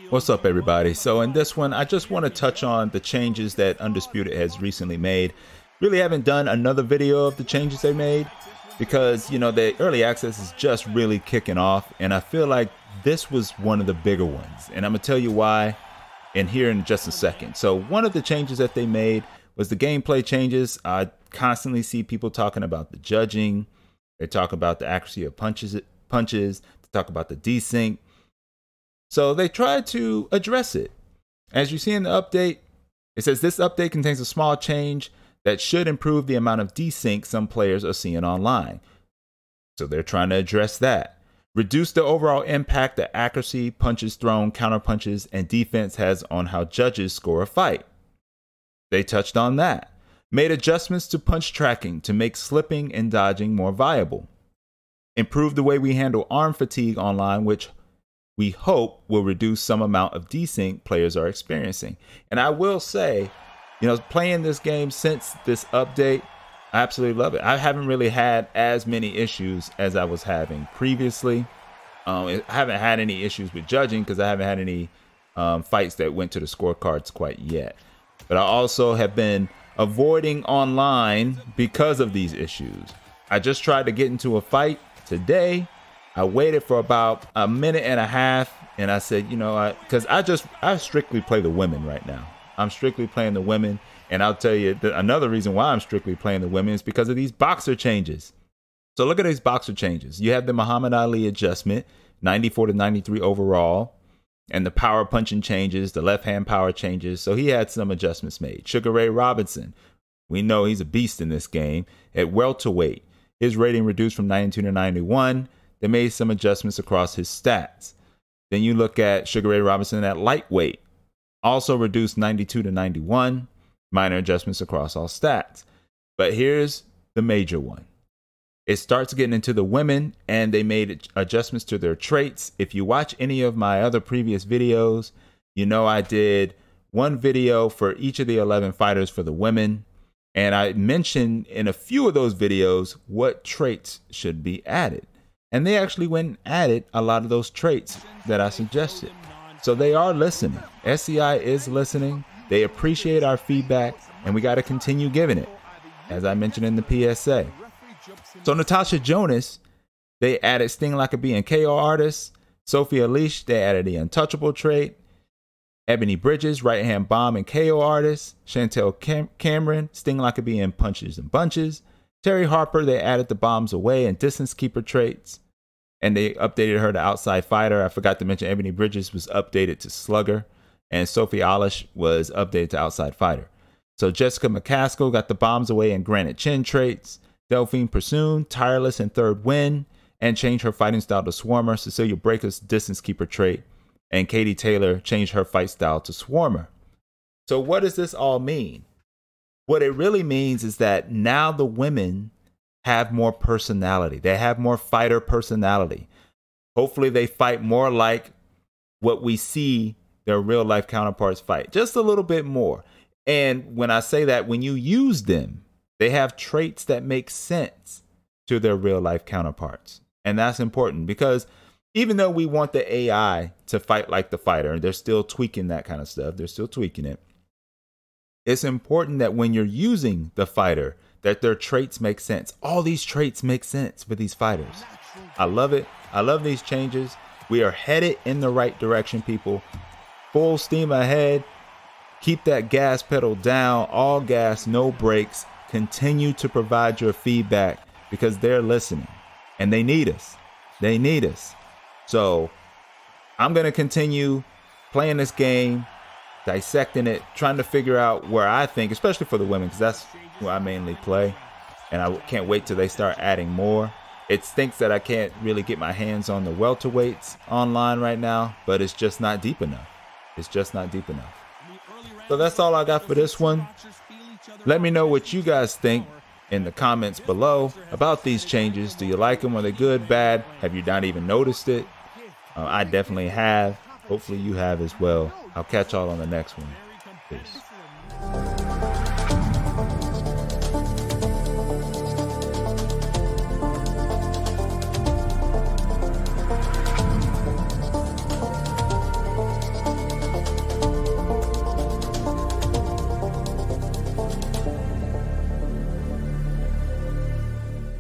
What's up, everybody? So in this one, I just want to touch on the changes that Undisputed has recently made. Really haven't done another video of the changes they made because, you know, the early access is just really kicking off, and I feel like this was one of the bigger ones, and I'm gonna tell you why in here in just a second. So one of the changes that they made was the gameplay changes. I constantly see people talking about the judging. They talk about the accuracy of punches. They talk about the desync. So they tried to address it. As you see in the update, it says this update contains a small change that should improve the amount of desync some players are seeing online. So they're trying to address that. Reduce the overall impact that accuracy, punches thrown, counter punches, and defense has on how judges score a fight. They touched on that. Made adjustments to punch tracking to make slipping and dodging more viable. Improved the way we handle arm fatigue online, which we hope will reduce some amount of desync players are experiencing. And I will say, you know, playing this game since this update, I absolutely love it. I haven't really had as many issues as I was having previously. I haven't had any issues with judging because I haven't had any fights that went to the scorecards quite yet. But I also have been avoiding online because of these issues. I just tried to get into a fight today. I waited for about a minute and a half, and I said, you know, because I strictly play the women right now. I'm strictly playing the women, and I'll tell you another reason why I'm strictly playing the women is because of these boxer changes. So look at these boxer changes. You have the Muhammad Ali adjustment, 94 to 93 overall, and the power punching changes, the left hand power changes. So he had some adjustments made. Sugar Ray Robinson, we know he's a beast in this game. At welterweight, his rating reduced from 92 to 91. They made some adjustments across his stats. Then you look at Sugar Ray Robinson at lightweight, also reduced 92 to 91, minor adjustments across all stats. But here's the major one. It starts getting into the women, and they made adjustments to their traits. If you watch any of my other previous videos, you know I did one video for each of the 11 fighters for the women. And I mentioned in a few of those videos what traits should be added. And they actually went and added a lot of those traits that I suggested. So they are listening. SCI is listening. They appreciate our feedback, and we got to continue giving it, as I mentioned in the PSA. So Natasha Jonas, they added Sting Like a Bee and KO artist. Sophia Leash, they added the Untouchable trait. Ebony Bridges, right hand bomb and KO artist. Chantel Cameron, Sting Like a Bee and punches and bunches. Terry Harper, they added the bombs away and distance keeper traits, and they updated her to outside fighter. I forgot to mention Ebony Bridges was updated to slugger, and Sophie Alish was updated to outside fighter. So Jessica McCaskill got the bombs away and granite chin traits. Delphine Pursoon, tireless and third win, and changed her fighting style to swarmer. Cecilia Breaker's distance keeper trait, and Katie Taylor changed her fight style to swarmer. So what does this all mean? What it really means is that now the women have more personality. They have more fighter personality. Hopefully they fight more like what we see their real life counterparts fight, just a little bit more. And when I say that, when you use them, they have traits that make sense to their real life counterparts. And that's important because even though we want the AI to fight like the fighter, and they're still tweaking that kind of stuff, they're still tweaking it. It's important that when you're using the fighter, that their traits make sense. All these traits make sense with these fighters. I love it. I love these changes. We are headed in the right direction, people. Full steam ahead. Keep that gas pedal down. All gas, no brakes. Continue to provide your feedback because they're listening and they need us. They need us. So I'm going to continue playing this game, dissecting it, trying to figure out where I think, especially for the women, because that's who I mainly play. And I can't wait till they start adding more. It stinks that I can't really get my hands on the welterweights online right now, but it's just not deep enough. It's just not deep enough. So that's all I got for this one. Let me know what you guys think in the comments below about these changes. Do you like them? Are they good, bad? Have you not even noticed it? I definitely have. Hopefully you have as well. I'll catch y'all on the next one. Peace.